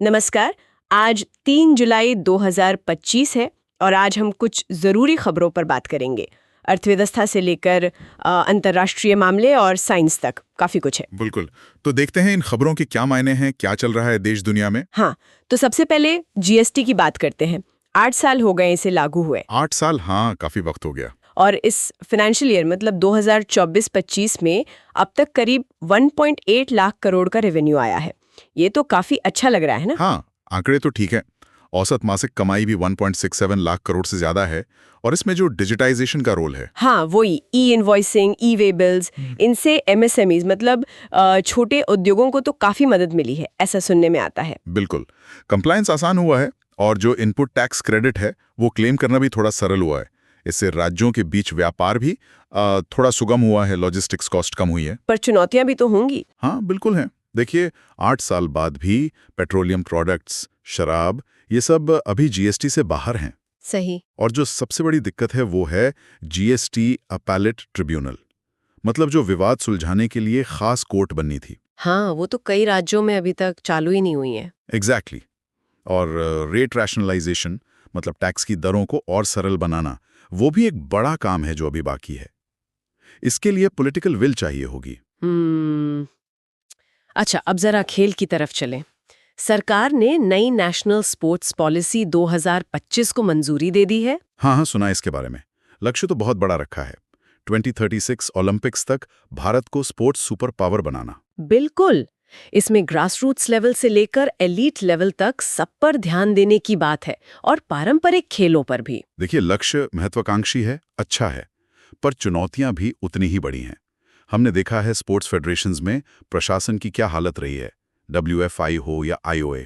नमस्कार। आज 3 जुलाई 2025 है और आज हम कुछ ज़रूरी खबरों पर बात करेंगे। अर्थव्यवस्था से लेकर अंतर्राष्ट्रीय मामले और साइंस तक काफ़ी कुछ है। बिल्कुल। तो देखते हैं इन खबरों के क्या मायने हैं, क्या चल रहा है देश दुनिया में। हाँ, तो सबसे पहले जीएसटी की बात करते हैं। 8 साल हो गए इसे लागू हुए 8 साल, हाँ, काफी वक्त हो गया। और इस फाइनेंशियल ईयर मतलब 2024-25 में अब तक करीब 1.8 लाख करोड़ का रेवेन्यू आया है। ये तो काफ़ी अच्छा लग रहा है ना? हाँ, आंकड़े तो ठीक है। औसत मासिक कमाई भी 1.67 लाख करोड़ से ज्यादा है और इसमें जो डिजिटाइजेशन का रोल है। हाँ, वही ई इनवॉइसिंग, ई वे बिल्स, इनसे एमएसएमईज मतलब छोटे उद्योगों को तो काफी मदद मिली है, ऐसा सुनने में आता है। बिल्कुल, कंप्लायंस आसान हुआ है और जो इनपुट टैक्स क्रेडिट है वो क्लेम करना भी थोड़ा सरल हुआ है। इससे राज्यों के बीच व्यापार भी थोड़ा सुगम हुआ है, लॉजिस्टिक्स कॉस्ट कम हुई है। पर चुनौतियां भी तो होंगी। हाँ, बिल्कुल है। देखिए, 8 साल बाद भी पेट्रोलियम प्रोडक्ट्स, शराब, ये सब अभी जीएसटी से बाहर हैं। सही। और जो सबसे बड़ी दिक्कत है वो है जीएसटी अपैलेट ट्रिब्यूनल, मतलब जो विवाद सुलझाने के लिए खास कोर्ट बननी थी। हाँ, वो तो कई राज्यों में अभी तक चालू ही नहीं हुई है। एग्जैक्टली। और रेट रैशनलाइजेशन, मतलब टैक्स की दरों को और सरल बनाना, वो भी एक बड़ा काम है जो अभी बाकी है। इसके लिए पॉलिटिकल विल चाहिए होगी। अच्छा, अब जरा खेल की तरफ चलें। सरकार ने नई नेशनल स्पोर्ट्स पॉलिसी 2025 को मंजूरी दे दी है। हाँ हाँ, सुना है इसके बारे में। लक्ष्य तो बहुत बड़ा रखा है, 2036 ओलंपिक्स तक भारत को स्पोर्ट्स सुपर पावर बनाना। बिल्कुल। इसमें ग्रासरूट्स लेवल से लेकर एलीट लेवल तक सब पर ध्यान देने की बात है और पारंपरिक खेलों पर भी। देखिए, लक्ष्य महत्वाकांक्षी है, अच्छा है, पर चुनौतियां भी उतनी ही बड़ी हैं। हमने देखा है स्पोर्ट्स फेडरेशंस में प्रशासन की क्या हालत रही है, WFI हो या IOA।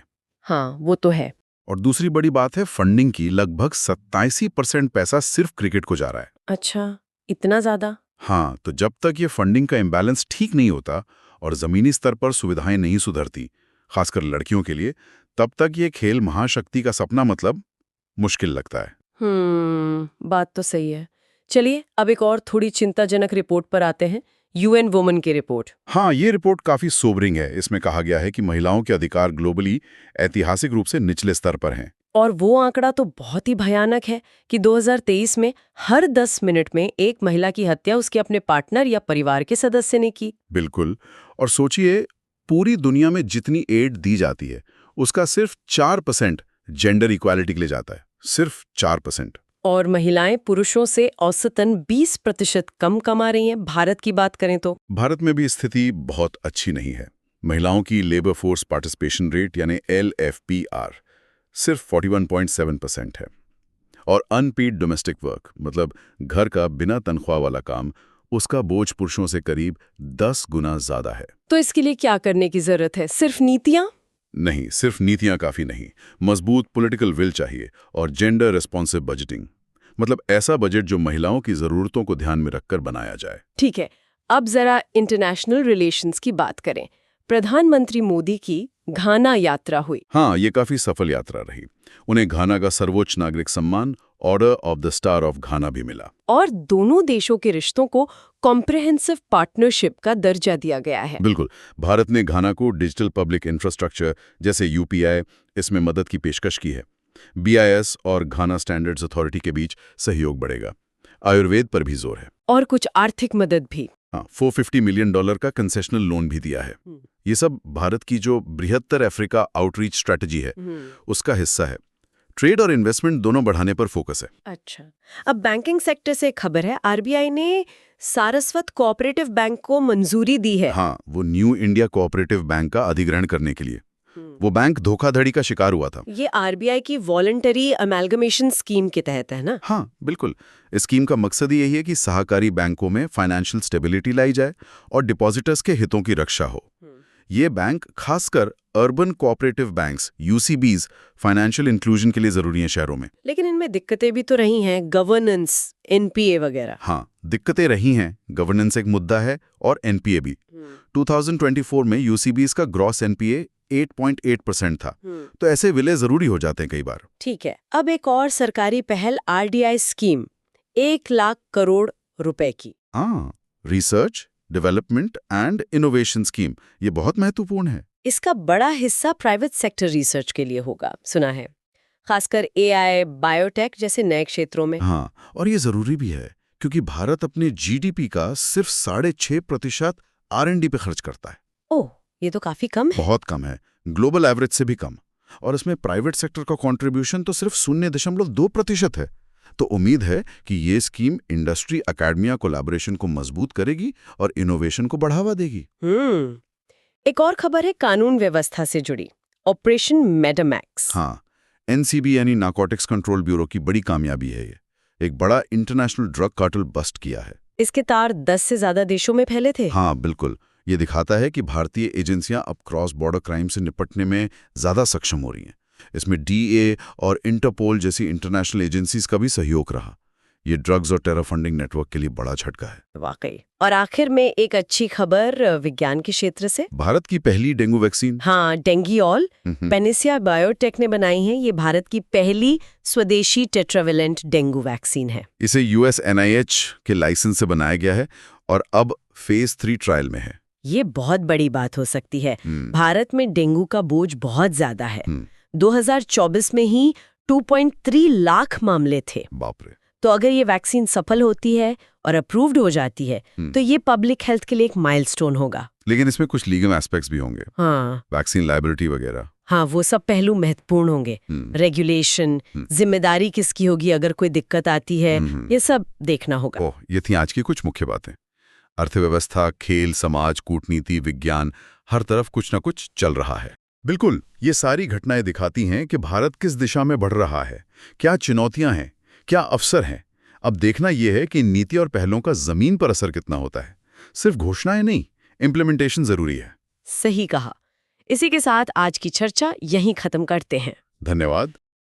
हाँ, वो तो है। और दूसरी बड़ी बात है फंडिंग की, लगभग 87% पैसा सिर्फ क्रिकेट को जा रहा है। अच्छा, इतना ज्यादा? हाँ, तो जब तक ये फंडिंग का इम्बैलेंस ठीक नहीं होता और जमीनी स्तर पर सुविधाएं नहीं सुधरती, खासकर लड़कियों के लिए, तब तक ये खेल महाशक्ति का सपना मतलब मुश्किल लगता है। बात तो सही है। चलिए, अब एक और थोड़ी चिंताजनक रिपोर्ट पर आते हैं। यूएन वुमेन की रिपोर्ट। हाँ, ये रिपोर्ट काफी सोबरिंग है। इसमें कहा गया है कि महिलाओं के अधिकार ग्लोबली ऐतिहासिक रूप से निचले स्तर पर हैं। और वो आंकड़ा तो बहुत ही भयानक है कि 2023 में हर 10 मिनट में एक महिला की हत्या उसके अपने पार्टनर या परिवार के सदस्य ने की। बिल्कुल। और सोचिए, पूरी दुनिया में जितनी एड दी जाती है उसका सिर्फ 4% जेंडर इक्वालिटी के लिए जाता है, सिर्फ 4%। और महिलाएं पुरुषों से औसतन 20% कम कमा रही हैं, भारत की बात करें तो। भारत में भी स्थिति बहुत अच्छी नहीं है। महिलाओं की लेबर फोर्स पार्टिसिपेशन रेट यानी LFPR सिर्फ 41.7% है। और अनपेड डोमेस्टिक वर्क, मतलब घर का बिना तनख्वाह वाला काम, उसका बोझ पुरुषों से करीब 10 गुना ज्यादा है। तो इसके लिए क्या करने की जरूरत है? सिर्फ नीतियां? नहीं, सिर्फ नीतियां काफी नहीं, मजबूत पॉलिटिकल विल चाहिए और जेंडर रिस्पॉन्सिव बजटिंग, मतलब ऐसा बजट जो महिलाओं की जरूरतों को ध्यान में रखकर बनाया जाए। ठीक है, अब जरा इंटरनेशनल रिलेशंस की बात करें। प्रधानमंत्री मोदी की घाना यात्रा हुई। हाँ, ये काफी सफल यात्रा रही। उन्हें घाना का सर्वोच्च नागरिक सम्मान order of the star of घाना भी मिला। और दोनों देशों के रिश्तों को कॉम्प्रिहेंसिव पार्टनरशिप का दर्जा दिया गया है। बिल्कुल। भारत ने घाना को डिजिटल पब्लिक इंफ्रास्ट्रक्चर जैसे UPI, इसमें मदद की पेशकश की है। BIS और घाना स्टैंडर्ड्स अथॉरिटी के बीच सहयोग बढ़ेगा। आयुर्वेद पर भी जोर है। और कुछ आर्थिक मदद भी। हाँ, $450 मिलियन का कंसेशनल लोन भी दिया है। ये सब भारत की जो बृहत्तर अफ्रीका आउटरीच स्ट्रेटजी है उसका हिस्सा है। ट्रेड और इन्वेस्टमेंट दोनों बढ़ाने पर फोकस है। अच्छा, अब बैंकिंग सेक्टर से खबर है, RBI ने सारस्वत कोऑपरेटिव बैंक को मंजूरी दी है। हाँ, वो न्यू इंडिया कोऑपरेटिव बैंक का अधिग्रहण करने के लिए। वो बैंक धोखाधड़ी का शिकार हुआ था। ये RBI की वॉलंटरी अमेलगमेशन स्कीम के तहत है ना? हाँ, बिल्कुल। इस स्कीम का मकसद यही है कि सहकारी बैंकों में फाइनेंशियल स्टेबिलिटी लाई जाए और डिपॉजिटर्स के हितों की रक्षा हो। ये बैंक खासकर urban cooperative banks UCBs financial inclusion के लिए जरूरी हैं शहरों में। लेकिन इनमें दिक्कतें भी तो रही हैं, गवर्नेंस, NPA वगैरह। हाँ, दिक्कतें रही हैं। गवर्नेंस एक मुद्दा है और NPA भी। 2024 में UCBs का ग्रॉस NPA 8.8% था। तो ऐसे विलय जरूरी हो जाते हैं कई बार। ठीक है, अब एक और सरकारी पहल RDI स्कीम, 1 लाख करोड़ रुपए की। हाँ, research development and innovation scheme, ये बहुत महत्वपूर्ण है। इसका बड़ा हिस्सा प्राइवेट सेक्टर रिसर्च के लिए होगा, सुना है, खासकर एआई, बायोटेक जैसे नए क्षेत्रों में। हाँ, और ये जरूरी भी है क्योंकि भारत अपने जीडीपी का सिर्फ 6.5% R&D पे खर्च करता है। ओह, ये तो काफी कम है। बहुत कम है, ग्लोबल एवरेज से भी कम। और इसमें प्राइवेट सेक्टर का कंट्रीब्यूशन तो सिर्फ 0.2% है। तो उम्मीद है कि ये स्कीम इंडस्ट्री एकेडमिया कोलैबोरेशन को मजबूत करेगी और इनोवेशन को बढ़ावा देगी। एक और खबर है कानून व्यवस्था से जुड़ी, ऑपरेशन मेटामैक्स। हाँ, एनसीबी यानी नारकोटिक्स कंट्रोल ब्यूरो की बड़ी कामयाबी है ये। एक बड़ा इंटरनेशनल ड्रग कार्टेल बस्ट किया है। इसके तार 10 से ज्यादा देशों में फैले थे। हाँ बिल्कुल, ये दिखाता है कि भारतीय एजेंसियां अब क्रॉस बॉर्डर क्राइम से निपटने में ज्यादा सक्षम हो रही हैं। इसमें डीए और इंटरपोल जैसी इंटरनेशनल एजेंसीज का भी सहयोग रहा। ये ड्रग्स और टेरर फंडिंग नेटवर्क के लिए बड़ा झटका है। वाकई। और आखिर में एक अच्छी खबर विज्ञान के क्षेत्र से। भारत की पहली डेंगू वैक्सीन, हाँ, डेंगीऑल, पेनिसिया बायोटेक ने बनाई है। ये भारत की पहली स्वदेशी टेट्रावेलेंट डेंगू वैक्सीन है। इसे यूएस NIH के लाइसेंस से बनाया गया है और अब फेज 3 ट्रायल में है। ये बहुत बड़ी बात हो सकती है। भारत में डेंगू का बोझ बहुत ज्यादा है। 2024 में ही 2.3 लाख मामले थे। बाप रे। तो अगर ये वैक्सीन सफल होती है और अप्रूव्ड हो जाती है तो ये पब्लिक हेल्थ के लिए एक माइलस्टोन होगा। लेकिन इसमें कुछ लीगल एस्पेक्ट्स भी होंगे। हाँ, वैक्सीन लायबिलिटी वगैरह। हाँ, वो सब पहलू महत्वपूर्ण होंगे। रेगुलेशन, जिम्मेदारी किसकी होगी अगर कोई दिक्कत आती है, ये सब देखना होगा। ओह, ये थी आज की कुछ मुख्य बातें। अर्थव्यवस्था, खेल, समाज, कूटनीति, विज्ञान, हर तरफ कुछ न कुछ चल रहा है। बिल्कुल, ये सारी घटनाएं दिखाती हैं कि भारत किस दिशा में बढ़ रहा है, क्या चुनौतियां हैं, क्या अवसर हैं। अब देखना यह है कि नीति और पहलों का जमीन पर असर कितना होता है। सिर्फ घोषणाएं नहीं, इम्प्लीमेंटेशन जरूरी है। सही कहा। इसी के साथ आज की चर्चा यहीं खत्म करते हैं। धन्यवाद।